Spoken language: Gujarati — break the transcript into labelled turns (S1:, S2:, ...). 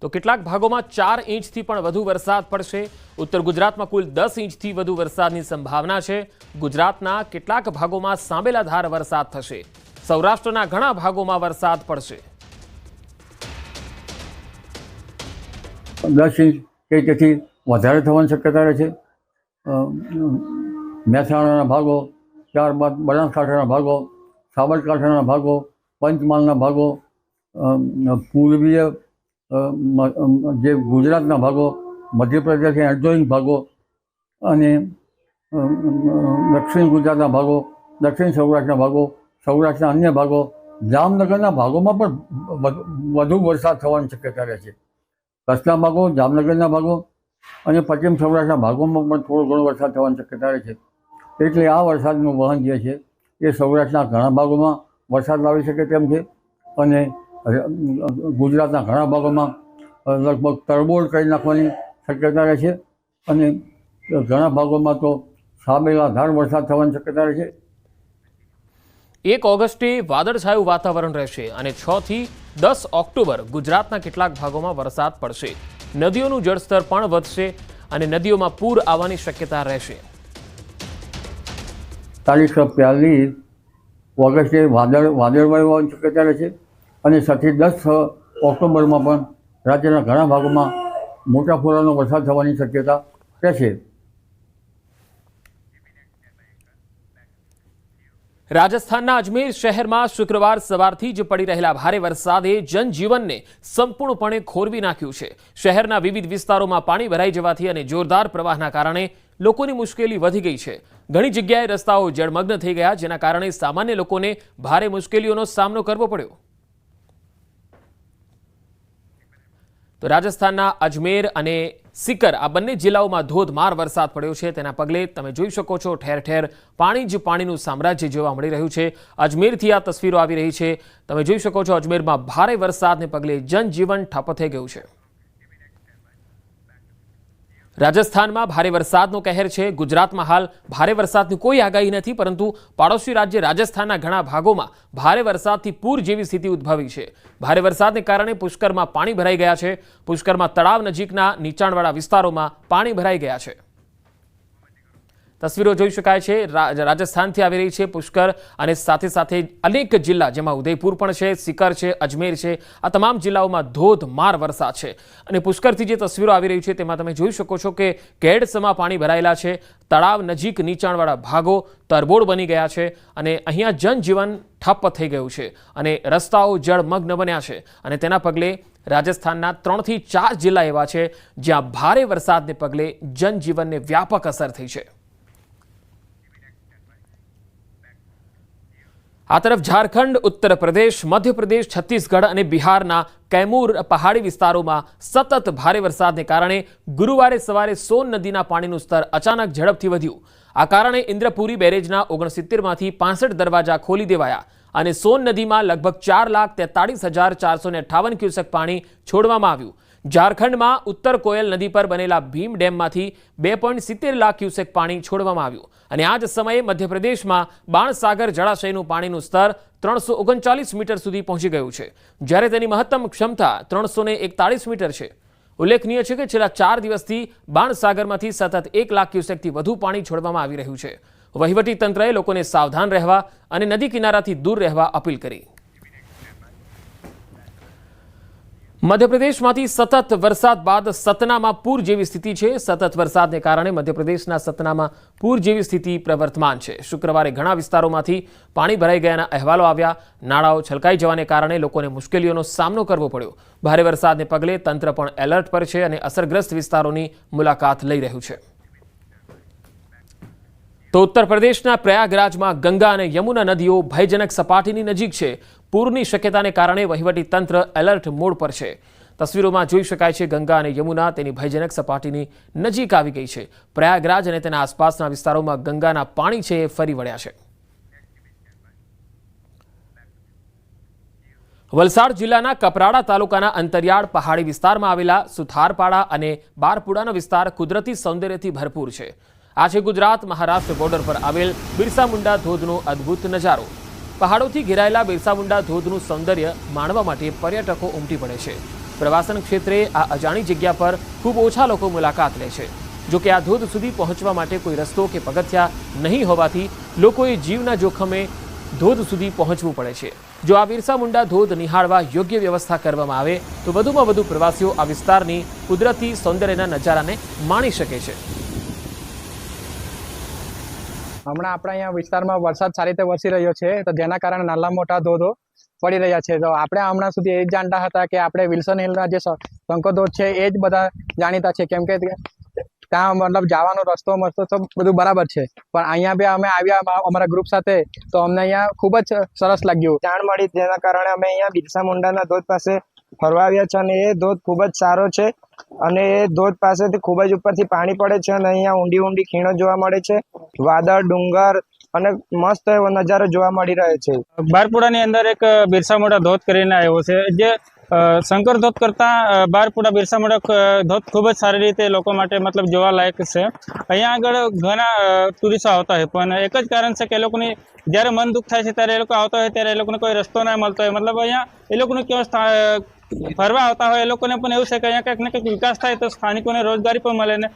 S1: તો કેટલાક ભાગોમાં 4 ઇંચથી પણ વધુ વરસાદ પડશે। ઉત્તર ગુજરાતમાં કુલ 10 ઇંચથી વધુ વરસાદની સંભાવના છે। ગુજરાતના કેટલાક ભાગોમાં સાંબેલાધાર વરસાદ થશે। સૌરાષ્ટ્રના ઘણા ભાગોમાં વરસાદ પડશે।
S2: 10 ઇંચ કે તેથી વધારે થવાની શક્યતા રહે છે। મહેસાણાના ભાગો, ત્યારબાદ બનાસકાંઠાના ભાગો, સાબરકાંઠાના ભાગો, પંચમહાલના ભાગો, પૂર્વીય જે ગુજરાતના ભાગો, મધ્યપ્રદેશના એડજોઇન્ટ ભાગો અને દક્ષિણ ગુજરાતના ભાગો, દક્ષિણ સૌરાષ્ટ્રના ભાગો, સૌરાષ્ટ્રના અન્ય ભાગો, જામનગરના ભાગોમાં પણ વધુ વરસાદ થવાની શક્યતા રહે છે। કચ્છના ભાગો, જામનગરના ભાગો અને પશ્ચિમ સૌરાષ્ટ્રના ભાગોમાં પણ થોડો ઘણો વરસાદ થવાની શક્યતા રહે છે। એટલે આ વરસાદનું વહન જે છે એ સૌરાષ્ટ્રના ઘણા ભાગોમાં વરસાદ લાવી શકે તેમ છે અને ગુજરાતના ઘણા ભાગોમાં લગભગ તરબોળ કરી નાખવાની શક્યતા રહે છે અને ઘણા ભાગોમાં તો સાબેલાધાર વરસાદ થવાની શક્યતા રહે છે।
S1: 1 ઓગસ્ટે વાદળછાયું વાતાવરણ રહેશે અને 6 થી 10 ઓક્ટોબર ગુજરાતના કેટલાક ભાગોમાં વરસાદ પડશે। નદીઓનું જળસ્તર પણ વધશે અને નદીઓમાં પૂર આવવાની શક્યતા રહેશે।
S2: તારીખ 41 ઓગસ્ટે વાદળવાયુ આવવાની શક્યતા રહેશે અને 7 થી 10 ઓક્ટોબરમાં પણ રાજ્યના ઘણા ભાગોમાં મોટા ફોરાનો વરસાદ થવાની શક્યતા રહેશે।
S1: રાજસ્થાનના અજમેર શહેરમાં શુક્રવાર સવારથી જ પડી રહેલા ભારે વરસાદે જનજીવનને સંપૂર્ણપણે ખોરવી નાખ્યું છે। શહેરના વિવિધ વિસ્તારોમાં પાણી ભરાઈ જવાથી અને જોરદાર પ્રવાહના કારણે લોકોની મુશ્કેલી વધી ગઈ છે। ઘણી જગ્યાએ રસ્તાઓ જળમગ્ન થઈ ગયા, જેના કારણે સામાન્ય લોકોને ભારે મુશ્કેલીઓનો સામનો કરવો પડ્યો। તો રાજસ્થાનના અજમેર અને સિકર આ બંને જિલ્લાઓમાં ધોધમાર વરસાદ પડ્યો છે। તેના પગલે તમે જોઈ શકો છો ઠેર ઠેર પાણી જ પાણીનું સામ્રાજ્ય જોવા મળી રહ્યું છે। અજમેરથી આ તસવીરો આવી રહી છે। તમે જોઈ શકો છો અજમેરમાં ભારે વરસાદને પગલે જનજીવન ઠપ થઈ ગયું છે। રાજસ્થાનમાં ભારે વરસાદનો કહેર છે। ગુજરાતમાં હાલ ભારે વરસાદની કોઈ આગાહી નથી, પરંતુ પાડોશી રાજ્ય રાજસ્થાનના ઘણા ભાગોમાં ભારે વરસાદથી પૂર જેવી સ્થિતિ ઉદ્ભવી છે। ભારે વરસાદને કારણે પુષ્કરમાં પાણી ભરાઈ ગયા છે। પુષ્કરમાં તળાવ નજીકના નીચાણવાળા વિસ્તારોમાં પાણી ભરાઈ ગયા છે। તસવીરો જોઈ શકાય છે, રાજસ્થાનથી આવી રહી છે પુષ્કર અને સાથે સાથે અનેક જિલ્લા, જેમાં ઉદયપુર પણ છે, સિકર છે, અજમેર છે, આ તમામ જિલ્લાઓમાં ધોધમાર વરસાદ છે। અને પુષ્કરથી જે તસવીરો આવી રહી છે તેમાં તમે જોઈ શકો છો કે કેડસમાં પાણી ભરાયેલા છે। તળાવ નજીક નીચાણવાળા ભાગો તરબોળ બની ગયા છે અને અહીંયા જનજીવન ઠપ થઈ ગયું છે અને રસ્તાઓ જળમગ્ન બન્યા છે। અને તેના પગલે રાજસ્થાનના 3 થી 4 જિલ્લા એવા છે જ્યાં ભારે વરસાદને પગલે જનજીવનને વ્યાપક અસર થઈ છે। આ તરફ ઝારખંડ, ઉત્તર પ્રદેશ, મધ્યપ્રદેશ, છત્તીસગઢ અને બિહારના કૈમૂર પહાડી વિસ્તારોમાં સતત ભારે વરસાદને કારણે ગુરુવારે સવારે સોન નદીના પાણીનું સ્તર અચાનક ઝડપથી વધ્યું। આ કારણે ઇન્દ્રપુરી બેરેજના 69માંથી 65 દરવાજા ખોલી દેવાયા અને સોન નદીમાં લગભગ 4,43,458 ક્યુસેક પાણી છોડવામાં આવ્યું। ઝારખંડમાં ઉત્તર કોયલ નદી પર બનેલા ભીમ ડેમમાંથી 2.70 લાખ ક્યુસેક પાણી છોડવામાં આવ્યું અને આ જ સમયે મધ્યપ્રદેશમાં બાણસાગર જળાશયનું પાણીનું સ્તર 339 મીટર સુધી પહોંચી ગયું છે, જ્યારે તેની મહત્તમ ક્ષમતા 341 મીટર છે। ઉલ્લેખનીય છે કે છેલ્લા 4 દિવસથી બાણસાગરમાંથી સતત 1 લાખ ક્યુસેકથી વધુ પાણી છોડવામાં આવી રહ્યું છે। વહીવટી તંત્રએ લોકોને સાવધાન રહેવા અને નદી કિનારાથી દૂર રહેવા અપીલ કરી। મધ્યપ્રદેશમાંથી સતત વરસાદ બાદ સતનામાં પૂર જેવી સ્થિતિ છે। સતત વરસાદને કારણે મધ્યપ્રદેશના સતનામાં પૂર જેવી સ્થિતિ પ્રવર્તમાન છે। શુક્રવારે ઘણા વિસ્તારોમાંથી પાણી ભરાઈ ગયાના અહેવાલો આવ્યા। નાળાઓ છલકાઈ જવાને કારણે લોકોને મુશ્કેલીઓનો સામનો કરવો પડ્યો। ભારે વરસાદને પગલે તંત્ર પણ એલર્ટ પર છે અને અસરગ્રસ્ત વિસ્તારોની મુલાકાત લઈ રહ્યું છે। તો ઉત્તર પ્રદેશના પ્રયાગરાજમાં ગંગા અને યમુના નદીઓ ભયજનક સપાટીની નજીક છે। પૂરની શક્યતાને કારણે વહીવટી તંત્ર એલર્ટ મોડ પર છે। તસવીરોમાં જોઈ શકાય છે ગંગા અને યમુના તેની ભયજનક સપાટીની નજીક આવી ગઈ છે। પ્રયાગરાજ અને તેના આસપાસના વિસ્તારોમાં ગંગાના પાણી છે એ ફરી વળ્યા છે। વલસાડ જિલ્લાના કપરાડા તાલુકાના અંતરિયાળ પહાડી વિસ્તારમાં આવેલા સુથારપાડા અને બારપુડાનો વિસ્તાર કુદરતી સૌંદર્યથી ભરપૂર છે। આ છે ગુજરાત મહારાષ્ટ્ર બોર્ડર પર આવેલ બિરસા મુંડા ધોધનો અદ્ભુત નજારો। પહાડોથી ઘેરાયેલા બિરસા મુંડા ધોધનું સૌંદર્ય માણવા માટે પર્યટકો ઉમટી પડે છે। પ્રવાસન ક્ષેત્રે આ અજાણી જગ્યા પર ખૂબ ઓછા લોકો મુલાકાત લે છે. જો કે આ ધોધ સુધી પહોંચવા માટે કોઈ રસ્તો કે પગથિયા નહીં હોવાથી લોકોએ જીવના જોખમે ધોધ સુધી પહોંચવું પડે છે. જો આ બિરસા મુંડા ધોધ નિહાળવા યોગ્ય વ્યવસ્થા કરવામાં આવે તો વધુમાં વધુ પ્રવાસીઓ આ વિસ્તારની કુદરતી સૌંદર્યના નજારાને માણી શકે છે.
S3: હમણાં આપણા અહીંયા વિસ્તારમાં વરસાદ સારી રીતે વરસી રહ્યો છે, તો જેના કારણે નાના મોટા ધોધો પડી રહ્યા છે. તો આપણે હમણાં સુધી એ જ જાણતા હતા કે આપણે વિલ્સન હિલના જે શંકર ધોધ છે એ જ બધા જાણીતા છે, કેમ કે ત્યાં મતલબ જવાનો રસ્તો મસ્તો તો બધું બરાબર છે. પણ અહીંયા બી અમે આવ્યા અમારા ગ્રુપ સાથે, તો અમને અહીંયા ખૂબ જ સરસ લાગ્યું,
S4: જાણ મળી, જેના કારણે અમે અહીંયા બિરસા મુંડાના ધોધ પાસે ફરવા આવ્યા છે. અને એ ધોધ ખૂબ જ સારો છે અને એ ધોધ પાસેથી ખૂબ જ ઉપરથી પાણી પડે છે અને અહીંયા ઊંડી ઊંડી ખીણો જોવા મળે છે, વાદળ, ડુંગર અને મસ્ત એવો નજારો જોવા મળી રહ્યો છે.
S5: બારપુડાની અંદર એક બિરસા મુંડા ધોધ કરીને આવ્યો છે, જે શંકર ધોધ કરતાં બારપુડા બિરસા મુંડા ધોધ ખૂબ જ સારી રીતે લોકો માટે મતલબ જોવાલાયક છે. અહીંયા આગળ ઘણા ટુરિસ્ટો આવતા હોય, પણ એક જ કારણ છે કે એ લોકોની જ્યારે મન દુઃખ થાય છે ત્યારે એ લોકો આવતા હોય ત્યારે એ લોકોને કોઈ રસ્તો ના મળતો હોય. મતલબ અહીંયા એ લોકોનું કેવું ફરવા આવતા હોય એ લોકોને પણ એવું છે કે અહીંયા કંઈક ને કંઈક વિકાસ થાય તો સ્થાનિકોને રોજગારી પણ મળે ને